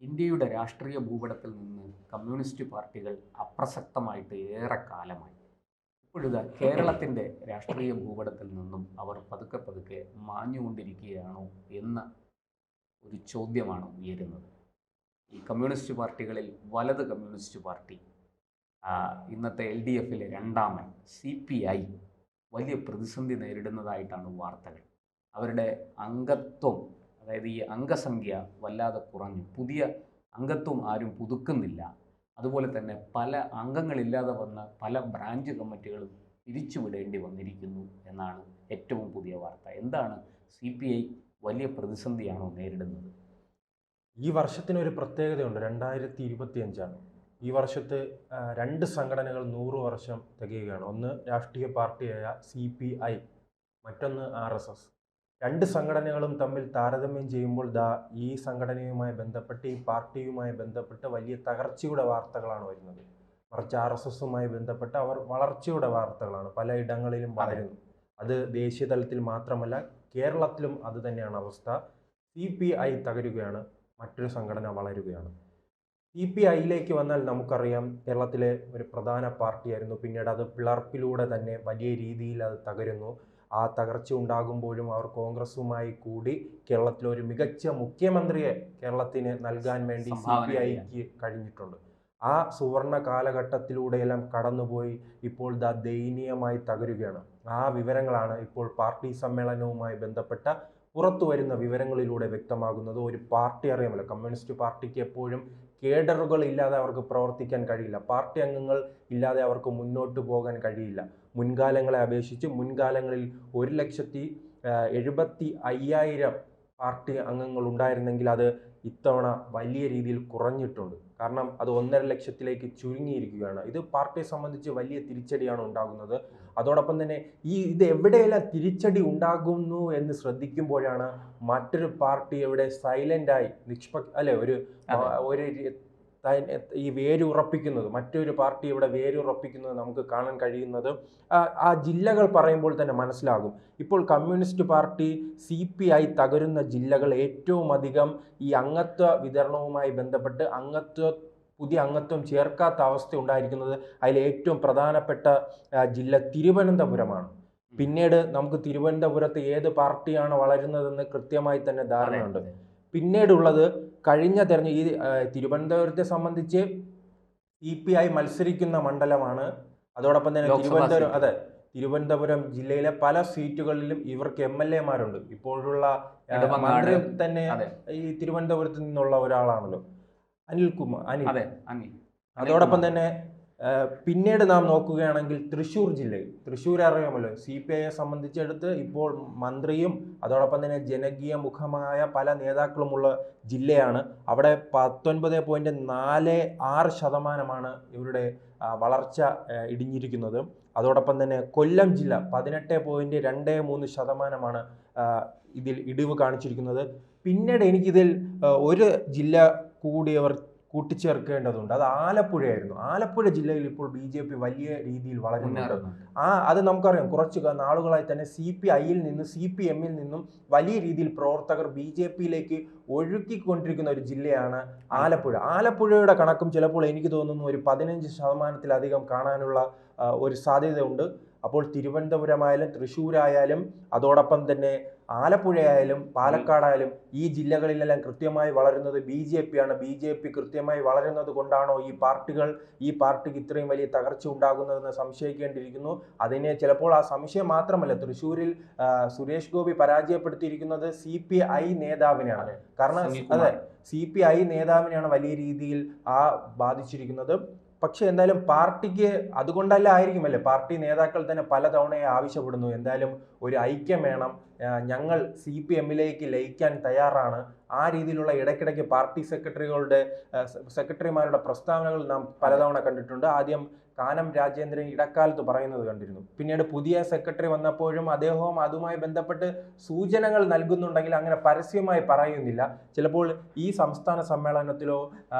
ഇന്ത്യയുടെ രാഷ്ട്രീയ ഭൂപടത്തിൽ നിന്ന് കമ്മ്യൂണിസ്റ്റ് പാർട്ടികൾ അപ്രസക്തമായിട്ട് ഏറെ കാലമായി. ഇപ്പോഴിതാ കേരളത്തിൻ്റെ രാഷ്ട്രീയ ഭൂപടത്തിൽ നിന്നും അവർ പതുക്കെ പതുക്കെ മാഞ്ഞുകൊണ്ടിരിക്കുകയാണോ എന്ന ഒരു ചോദ്യമാണ് ഉയരുന്നത്. ഈ കമ്മ്യൂണിസ്റ്റ് പാർട്ടികളിൽ വലത് കമ്മ്യൂണിസ്റ്റ് പാർട്ടി, ഇന്നത്തെ LDFിലെ രണ്ടാമൻ CPI വലിയ പ്രതിസന്ധി നേരിടുന്നതായിട്ടാണ് വാർത്തകൾ. അവരുടെ അംഗത്വം, അതായത് ഈ അംഗസംഖ്യ വല്ലാതെ കുറഞ്ഞു. പുതിയ അംഗത്വം ആരും പുതുക്കുന്നില്ല. അതുപോലെ തന്നെ പല അംഗങ്ങളില്ലാതെ വന്ന പല ബ്രാഞ്ച് കമ്മിറ്റികളും പിരിച്ചുവിടേണ്ടി വന്നിരിക്കുന്നു എന്നാണ് ഏറ്റവും പുതിയ വാർത്ത. എന്താണ് CPI വലിയ പ്രതിസന്ധിയാണോ നേരിടുന്നത്? ഈ വർഷത്തിനൊരു പ്രത്യേകതയുണ്ട്. 2025 ഈ വർഷത്തെ രണ്ട് സംഘടനകൾ 100 വർഷം തികയുകയാണ്. ഒന്ന് രാഷ്ട്രീയ പാർട്ടിയായ CPI, മറ്റൊന്ന് RSS. രണ്ട് സംഘടനകളും തമ്മിൽ താരതമ്യം ചെയ്യുമ്പോൾ ഈ സംഘടനയുമായി ബന്ധപ്പെട്ട്, ഈ പാർട്ടിയുമായി ബന്ധപ്പെട്ട് വലിയ തകർച്ചയുടെ വാർത്തകളാണ് വരുന്നത്. മറിച്ച് RSSുമായി ബന്ധപ്പെട്ട് അവർ വളർച്ചയുടെ വാർത്തകളാണ് പല ഇടങ്ങളിലും വളരുന്നു. അത് ദേശീയ തലത്തിൽ മാത്രമല്ല, കേരളത്തിലും അത് തന്നെയാണ് അവസ്ഥ. CPI തകരുകയാണ്, മറ്റൊരു സംഘടന വളരുകയാണ്. CPIയിലേക്ക് വന്നാൽ നമുക്കറിയാം, കേരളത്തിലെ ഒരു പ്രധാന പാർട്ടിയായിരുന്നു. പിന്നീട് അത് പിളർപ്പിലൂടെ തന്നെ വലിയ രീതിയിൽ അത് തകരുന്നു. ആ തകർച്ച ഉണ്ടാകുമ്പോഴും അവർ കോൺഗ്രസുമായി കൂടി കേരളത്തിലെ ഒരു മികച്ച മുഖ്യമന്ത്രിയെ കേരളത്തിന് നൽകാൻ വേണ്ടി CPIക്ക് കഴിഞ്ഞിട്ടുണ്ട്. ആ സുവർണ കാലഘട്ടത്തിലൂടെയെല്ലാം കടന്നുപോയി ഇപ്പോൾ ദയനീയമായി തകരുകയാണ്. ആ വിവരങ്ങളാണ് ഇപ്പോൾ പാർട്ടി സമ്മേളനവുമായി ബന്ധപ്പെട്ട പുറത്തു വരുന്ന വിവരങ്ങളിലൂടെ വ്യക്തമാകുന്നത്. ഒരു പാർട്ടി അറിയാമല്ലോ, കമ്മ്യൂണിസ്റ്റ് പാർട്ടിക്ക് എപ്പോഴും കേഡറുകൾ ഇല്ലാതെ അവർക്ക് പ്രവർത്തിക്കാൻ കഴിയില്ല. പാർട്ടി അംഗങ്ങൾ ഇല്ലാതെ അവർക്ക് മുന്നോട്ട് പോകാൻ കഴിയില്ല. മുൻകാലങ്ങളെ അപേക്ഷിച്ച് മുൻകാലങ്ങളിൽ 1,75,000 പാർട്ടി അംഗങ്ങൾ ഉണ്ടായിരുന്നെങ്കിൽ അത് ഇത്തവണ വലിയ രീതിയിൽ കുറഞ്ഞിട്ടുണ്ട്. കാരണം അത് 1.5 ലക്ഷത്തിലേക്ക് ചുരുങ്ങിയിരിക്കുകയാണ്. ഇത് പാർട്ടിയെ സംബന്ധിച്ച് വലിയ തിരിച്ചടിയാണ് ഉണ്ടാകുന്നത്. അതോടൊപ്പം തന്നെ ഇത് എവിടെയെല്ലാം തിരിച്ചടി ഉണ്ടാകുന്നു എന്ന് ശ്രദ്ധിക്കുമ്പോഴാണ് മറ്റൊരു പാർട്ടി ഇവിടെ സൈലൻ്റായി ഈ വേരുറപ്പിക്കുന്നത്, മറ്റൊരു പാർട്ടി ഇവിടെ വേരുറപ്പിക്കുന്നത് നമുക്ക് കാണാൻ കഴിയുന്നത്. ആ ജില്ലകൾ പറയുമ്പോൾ തന്നെ മനസ്സിലാകും. ഇപ്പോൾ കമ്മ്യൂണിസ്റ്റ് പാർട്ടി CPI തകരുന്ന ജില്ലകൾ ഏറ്റവും അധികം ഈ അംഗത്വ വിതരണവുമായി ബന്ധപ്പെട്ട് പുതിയ അംഗത്വം ചേർക്കാത്ത അവസ്ഥ ഉണ്ടായിരിക്കുന്നത്. അതിൽ ഏറ്റവും പ്രധാനപ്പെട്ട ജില്ല തിരുവനന്തപുരമാണ്. പിന്നീട് നമുക്ക് തിരുവനന്തപുരത്ത് ഏത് പാർട്ടിയാണ് വളരുന്നതെന്ന് കൃത്യമായി തന്നെ ധാരണയുണ്ട്. പിന്നീടുള്ളത് കഴിഞ്ഞ ഈ തിരുവനന്തപുരത്തെ സംബന്ധിച്ച് CPI മത്സരിക്കുന്ന മണ്ഡലമാണ്. അതോടൊപ്പം തന്നെ തിരുവനന്തപുരം ജില്ലയിലെ പല സീറ്റുകളിലും ഇവർക്ക് MLA മാരുണ്ട്. ഇപ്പോഴുള്ള മന്ത്രി തന്നെ ഈ തിരുവനന്തപുരത്ത് നിന്നുള്ള ഒരാളാണല്ലോ, അനിൽ. അതോടൊപ്പം തന്നെ പിന്നീട് നാം നോക്കുകയാണെങ്കിൽ തൃശ്ശൂർ അറിയാമല്ലോ, CPIയെ സംബന്ധിച്ചെടുത്ത് ഇപ്പോൾ മന്ത്രിയും അതോടൊപ്പം തന്നെ ജനകീയ മുഖമായ പല നേതാക്കളുമുള്ള ജില്ലയാണ്. അവിടെ 19.46% ഇവരുടെ വളർച്ച ഇടിഞ്ഞിരിക്കുന്നത്. അതോടൊപ്പം തന്നെ കൊല്ലം ജില്ല 18.23% ഇതിൽ ഇടിവ് കാണിച്ചിരിക്കുന്നത്. പിന്നീട് എനിക്കിതിൽ ഒരു ജില്ല കൂടി അവർ കൂട്ടിച്ചേർക്കേണ്ടതുണ്ട്. അത് ആലപ്പുഴയായിരുന്നു. ആലപ്പുഴ ജില്ലയിൽ ഇപ്പോൾ BJP വലിയ രീതിയിൽ വളരുന്നുണ്ട്. അത് നമുക്കറിയാം, കുറച്ച് നാളുകളായി തന്നെ CPIയിൽ നിന്നും CPMൽ നിന്നും വലിയ രീതിയിൽ പ്രവർത്തകർ BJPയിലേക്ക് ഒഴുക്കിക്കൊണ്ടിരിക്കുന്ന ഒരു ജില്ലയാണ് ആലപ്പുഴ. ആലപ്പുഴയുടെ കണക്കും ചിലപ്പോൾ എനിക്ക് തോന്നുന്നു ഒരു 15%-ലധികം കാണാനുള്ള ഒരു സാധ്യതയുണ്ട്. അപ്പോൾ തിരുവനന്തപുരമായാലും തൃശ്ശൂരായാലും അതോടൊപ്പം തന്നെ ആലപ്പുഴയായാലും പാലക്കാടായാലും ഈ ജില്ലകളിലെല്ലാം കൃത്യമായി വളരുന്നത് BJPയാണ്. BJP കൃത്യമായി വളരുന്നത് കൊണ്ടാണോ ഈ പാർട്ടിക്ക് ഇത്രയും വലിയ തകർച്ച ഉണ്ടാകുന്നതെന്ന് സംശയിക്കേണ്ടിയിരിക്കുന്നു. അതിനെ ചിലപ്പോൾ ആ സംശയം മാത്രമല്ല, തൃശ്ശൂരിൽ സുരേഷ് ഗോപി പരാജയപ്പെടുത്തിയിരിക്കുന്നത് CPI നേതാവിനെയാണ്. കാരണം CPI നേതാവിനെയാണ് വലിയ രീതിയിൽ ബാധിച്ചിരിക്കുന്നത്. പക്ഷെ എന്തായാലും പാർട്ടിക്ക് അതുകൊണ്ടല്ല ആയിരിക്കുമല്ലേ, പാർട്ടി നേതാക്കൾ തന്നെ പലതവണ ആവശ്യപ്പെടുന്നു, എന്തായാലും ഒരു ഐക്യം വേണം, ഞങ്ങൾ CPMലേക്ക് ലയിക്കാൻ തയ്യാറാണ്. ആ രീതിയിലുള്ള ഇടയ്ക്കിടയ്ക്ക് പാർട്ടി സെക്രട്ടറിമാരുടെ പ്രസ്താവനകൾ നാം പലതവണ കണ്ടിട്ടുണ്ട്. ആദ്യം കാനം രാജേന്ദ്രൻ ഇടക്കാലത്ത് പറയുന്നത് കണ്ടിരുന്നു. പിന്നീട് പുതിയ സെക്രട്ടറി വന്നപ്പോഴും അദ്ദേഹവും അതുമായി ബന്ധപ്പെട്ട് സൂചനകൾ നൽകുന്നുണ്ടെങ്കിൽ അങ്ങനെ പരസ്യമായി പറയുന്നില്ല. ചിലപ്പോൾ ഈ സംസ്ഥാന സമ്മേളനത്തിലോ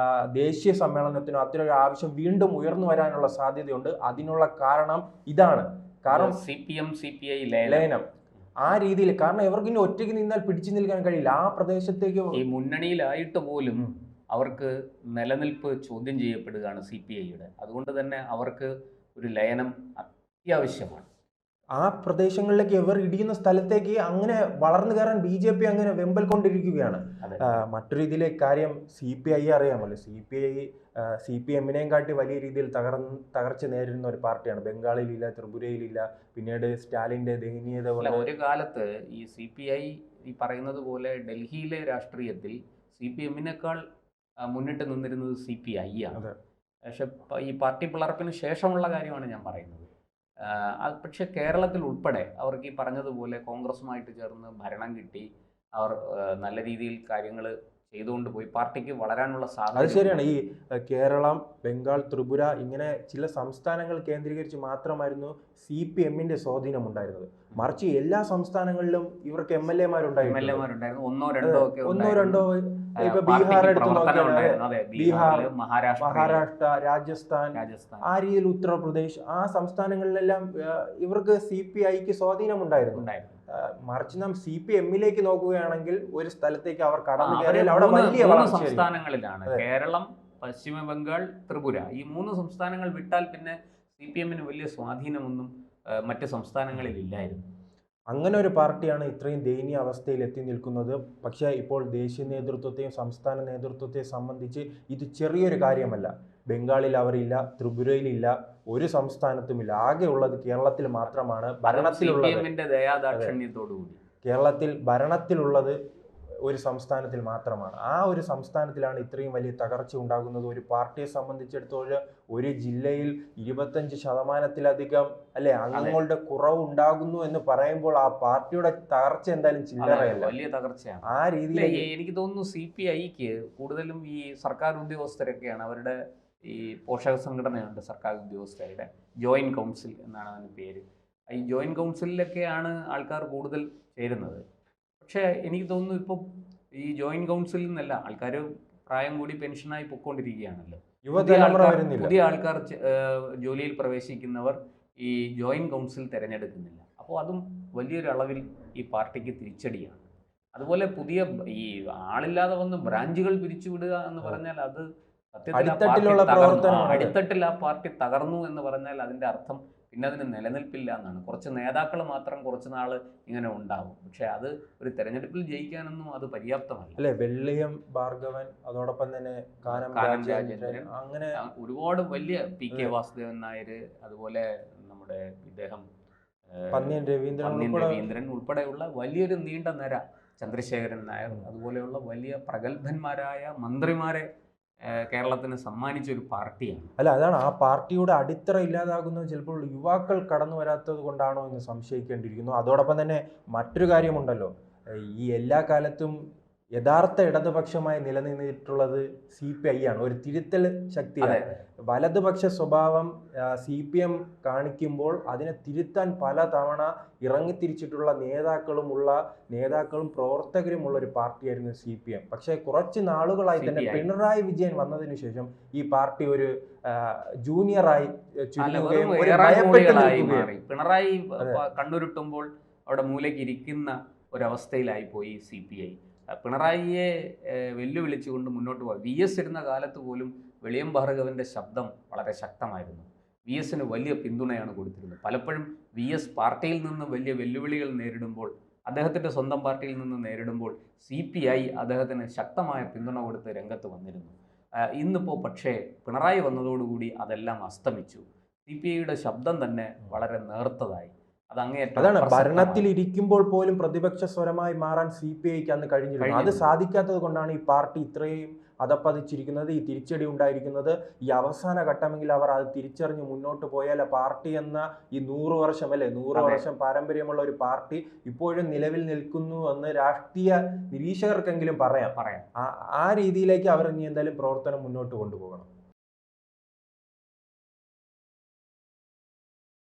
ദേശീയ സമ്മേളനത്തിനോ അത്തരൊരു ആവശ്യം വീണ്ടും ഉയർന്നു വരാനുള്ള സാധ്യതയുണ്ട്. അതിനുള്ള കാരണം ഇതാണ്. കാരണം CPI ലയനം ആ രീതിയിൽ, കാരണം ഇവർക്ക് ഇനി ഒറ്റയ്ക്ക് നിന്നാൽ പിടിച്ചു നിൽക്കാൻ കഴിയില്ല. ആ പ്രദേശത്തേക്ക് ഈ മുന്നണിയിലായിട്ട് പോലും അവർക്ക് നിലനിൽപ്പ് ചോദ്യം ചെയ്യപ്പെടുകയാണ് CPIയുടെ. അതുകൊണ്ട് തന്നെ അവർക്ക് ഒരു ലയനം അത്യാവശ്യമാണ്. ആ പ്രദേശങ്ങളിലേക്ക് ഇവർ ഇടിയുന്ന സ്ഥലത്തേക്ക് അങ്ങനെ വളർന്നു കയറാൻ BJP അങ്ങനെ വെമ്പൽ കൊണ്ടിരിക്കുകയാണ്. അതെ. മറ്റൊരു ഇതിലെ കാര്യം CPI അറിയാമല്ലോ. CPI CPM-നെയും കാട്ടി വലിയ രീതിയിൽ തകർച്ച നേരിടുന്ന ഒരു പാർട്ടിയാണ്. ബംഗാളിലില്ല, ത്രിപുരയിലില്ല, പിന്നീട് സ്റ്റാലിൻ്റെ ദയനീയത അല്ല, കൊണ്ട് ഒരു കാലത്ത് ഈ CPI ഈ പറയുന്നത് പോലെ ഡൽഹിയിലെ രാഷ്ട്രീയത്തിൽ CPM-നേക്കാൾ മുന്നിട്ട് നിന്നിരുന്നത് CPI ആണ്. അതെ. പക്ഷെ ഈ പാർട്ടി പിളർപ്പിന് ശേഷമുള്ള കാര്യമാണ് ഞാൻ പറയുന്നത്. പക്ഷെ കേരളത്തിൽ ഉൾപ്പെടെ അവർക്ക് ഈ പറഞ്ഞതുപോലെ കോൺഗ്രസുമായിട്ട് ചേർന്ന് ഭരണം കിട്ടി. അവർ നല്ല രീതിയിൽ കാര്യങ്ങൾ ചെയ്തുകൊണ്ട് പോയി. പാർട്ടിക്ക് വളരാനുള്ള അത് സാധ്യത ശരിയാണ്. ഈ കേരളം, ബംഗാൾ, ത്രിപുര ഇങ്ങനെ ചില സംസ്ഥാനങ്ങൾ കേന്ദ്രീകരിച്ച് മാത്രമായിരുന്നു CPM-ന്റെ സ്വാധീനം ഉണ്ടായിരുന്നത്. മറിച്ച് എല്ലാ സംസ്ഥാനങ്ങളിലും ഇവർക്ക് MLA-മാരുണ്ടായിരുന്നു. MLA-മാരുണ്ടായിരുന്നു. ഒന്നോ രണ്ടോ ഒക്കെ ഒന്നോ രണ്ടോ ഇപ്പൊ പാർട്ടിക്ക് ബീഹാർ എടുത്ത് പ്രവർത്തനം നോക്കിയാൽ ഉണ്ടായിരുന്നു. അതെ, ബീഹാർ, മഹാരാഷ്ട്ര, മഹാരാഷ്ട്ര, രാജസ്ഥാൻ, ആ രീതിയിൽ ഉത്തർപ്രദേശ്, ആ സംസ്ഥാനങ്ങളിലെല്ലാം ഇവർക്ക് CPIക്ക് സ്വാധീനമുണ്ടായിരുന്നു. മറിച്ച് നാം CPM-ലേക്ക് നോക്കുകയാണെങ്കിൽ ഒരു സ്ഥലത്തേക്ക് അവർ കടന്നു കയറിയാൽ അവിടെ വലിയ സംസ്ഥാനങ്ങളിലാണ് കേരളം, പശ്ചിമ ബംഗാൾ, ത്രിപുര. ഈ 3 സംസ്ഥാനങ്ങൾ വിട്ടാൽ പിന്നെ CPM-ന് വലിയ സ്വാധീനമൊന്നും മറ്റ് സംസ്ഥാനങ്ങളിൽ ഇല്ലായിരുന്നു. അങ്ങനെ ഒരു പാർട്ടിയാണ് ഇത്രയും ദയനീയ അവസ്ഥയിൽ എത്തി നിൽക്കുന്നത്. പക്ഷേ ഇപ്പോൾ ദേശീയ നേതൃത്വത്തെയും സംസ്ഥാന നേതൃത്വത്തെയും സംബന്ധിച്ച് ഇത് ചെറിയൊരു കാര്യമല്ല. ബംഗാളിൽ അവരില്ല, ത്രിപുരയിലില്ല, ഒരു സംസ്ഥാനത്തുമില്ല. ആകെ ഉള്ളത് കേരളത്തിൽ മാത്രമാണ് ഭരണത്തിലുള്ളത്. കേരളത്തിൽ ഭരണത്തിലുള്ളത് ഒരു സംസ്ഥാനത്തിൽ മാത്രമാണ്. ആ ഒരു സംസ്ഥാനത്തിലാണ് ഇത്രയും വലിയ തകർച്ച ഉണ്ടാകുന്നത്. ഒരു പാർട്ടിയെ സംബന്ധിച്ചിടത്തോളം ഒരു ജില്ലയിൽ 25% അല്ലെ അംഗങ്ങളുടെ കുറവ് ഉണ്ടാകുന്നു എന്ന് പറയുമ്പോൾ ആ പാർട്ടിയുടെ തകർച്ച എന്തായാലും ചില്ലറയല്ല, വലിയ തകർച്ചയാണ്. ആ രീതിയിൽ എനിക്ക് തോന്നുന്നു CPIക്ക് കൂടുതലും ഈ സർക്കാർ ഉദ്യോഗസ്ഥരൊക്കെയാണ്. അവരുടെ ഈ പോഷക സംഘടനയുണ്ട് സർക്കാർ ഉദ്യോഗസ്ഥരുടെ, ജോയിന്റ് കൗൺസിൽ എന്നാണ് അതിന് പേര്. ഈ ജോയിന്റ് കൗൺസിലൊക്കെയാണ് ആൾക്കാർ കൂടുതൽ ചേരുന്നത്. പക്ഷേ എനിക്ക് തോന്നുന്നു ഇപ്പോൾ ഈ ജോയിന്റ് കൗൺസിലിൽ നിന്നല്ല ആൾക്കാർ പ്രായം കൂടി പെൻഷനായി പൊയ്ക്കൊണ്ടിരിക്കുകയാണല്ലോ. പുതിയ ആൾക്കാർ ജോലിയിൽ പ്രവേശിക്കുന്നവർ ഈ ജോയിന്റ് കൗൺസിൽ തിരഞ്ഞെടുക്കുന്നില്ല. അപ്പോൾ അതും വലിയൊരു അളവിൽ ഈ പാർട്ടിക്ക് തിരിച്ചടിയാണ്. അതുപോലെ പുതിയ ഈ ആളില്ലാതെ വന്ന് ബ്രാഞ്ചുകൾ പിരിച്ചുവിടുക എന്ന് പറഞ്ഞാൽ അത് അടിത്തട്ടിൽ ആ പാർട്ടി തകർന്നു എന്ന് പറഞ്ഞാൽ അതിൻ്റെ അർത്ഥം പിന്നെ അതിന് നിലനിൽപ്പില്ല എന്നാണ്. കുറച്ച് നേതാക്കൾ മാത്രം കുറച്ച് നാൾ ഇങ്ങനെ ഉണ്ടാവും. പക്ഷെ അത് ഒരു തെരഞ്ഞെടുപ്പിൽ ജയിക്കാനൊന്നും അത് പര്യാപ്തമല്ല. അല്ലെ, വെള്ളിയം ഭാർഗവൻ, അതോടൊപ്പം തന്നെ കാനം രാജേന്ദ്രൻ, അങ്ങനെ ഒരുപാട് വലിയ PK വാസുദേവൻ നായർ, അതുപോലെ നമ്മുടെ ഇദ്ദേഹം പന്ന്യൻ രവീന്ദ്രൻ ഉൾപ്പെടെയുള്ള വലിയൊരു നീണ്ട നിര, ചന്ദ്രശേഖരൻ നായർ, അതുപോലെയുള്ള വലിയ പ്രഗത്ഭന്മാരായ മന്ത്രിമാരെ കേരളത്തിന് സമ്മാനിച്ച ഒരു പാർട്ടിയാണ്. അല്ല, അതാണ് ആ പാർട്ടിയുടെ അടിത്തറ ഇല്ലാതാകുന്നത് ചിലപ്പോൾ യുവാക്കൾ കടന്നു വരാത്തത് കൊണ്ടാണോ എന്ന് സംശയിക്കേണ്ടിയിരിക്കുന്നു. അതോടൊപ്പം തന്നെ മറ്റൊരു കാര്യമുണ്ടല്ലോ, ഈ എല്ലാ കാലത്തും യഥാർത്ഥ ഇടതുപക്ഷമായി നിലനിന്നിട്ടുള്ളത് CPI ആണ്. ഒരു തിരുത്തൽ ശക്തിയാണ്. വലതുപക്ഷ സ്വഭാവം CPM കാണിക്കുമ്പോൾ അതിനെ തിരുത്താൻ പല തവണ ഇറങ്ങിത്തിരിച്ചിട്ടുള്ള നേതാക്കളും പ്രവർത്തകരുമുള്ള ഒരു പാർട്ടിയായിരുന്നു CPM. പക്ഷേ കുറച്ച് നാളുകളായി തന്നെ പിണറായി വിജയൻ വന്നതിന് ശേഷം ഈ പാർട്ടി ഒരു ജൂനിയറായി ചുരുങ്ങുകയും പിണറായി കണ്ണുരുട്ടുമ്പോൾ അവിടെ മൂലയ്ക്ക് ഇരിക്കുന്ന ഒരവസ്ഥയിലായി പോയി CPI. പിണറായിയെ വെല്ലുവിളിച്ചുകൊണ്ട് മുന്നോട്ട് പോയി. VS ഇരുന്ന കാലത്ത് പോലും വെളിയം ഭാർഗവൻ്റെ ശബ്ദം വളരെ ശക്തമായിരുന്നു. VSന് വലിയ പിന്തുണയാണ് കൊടുത്തിരുന്നത്. പലപ്പോഴും VS പാർട്ടിയിൽ നിന്ന് വലിയ വെല്ലുവിളികൾ നേരിടുമ്പോൾ, അദ്ദേഹത്തിൻ്റെ സ്വന്തം പാർട്ടിയിൽ നിന്ന് നേരിടുമ്പോൾ CPI അദ്ദേഹത്തിന് ശക്തമായ പിന്തുണ കൊടുത്ത് രംഗത്ത് വന്നിരുന്നു. ഇന്നിപ്പോൾ പക്ഷേ പിണറായി വന്നതോടുകൂടി അതെല്ലാം അസ്തമിച്ചു. CPIയുടെ ശബ്ദം തന്നെ വളരെ നേർത്തതായി. അതാണ്, ഭരണത്തിൽ ഇരിക്കുമ്പോൾ പോലും പ്രതിപക്ഷ സ്വരമായി മാറാൻ CPIക്ക് അന്ന് കഴിഞ്ഞിരുന്നു. അത് സാധിക്കാത്തത് കൊണ്ടാണ് ഈ പാർട്ടി ഇത്രയും അധപ്പതിച്ചിരിക്കുന്നത്, ഈ തിരിച്ചടി ഉണ്ടായിരിക്കുന്നത്. ഈ അവസാന ഘട്ടമെങ്കിൽ അവർ അത് തിരിച്ചറിഞ്ഞ് മുന്നോട്ട് പോയാൽ പാർട്ടി എന്ന ഈ 100 വർഷം പാരമ്പര്യമുള്ള ഒരു പാർട്ടി ഇപ്പോഴും നിലവിൽ നിൽക്കുന്നു എന്ന് രാഷ്ട്രീയ നിരീക്ഷകർക്കെങ്കിലും പറയാം. ആ രീതിയിലേക്ക് അവർ ഇനി എന്തായാലും പ്രവർത്തനം മുന്നോട്ട് കൊണ്ടുപോകണം.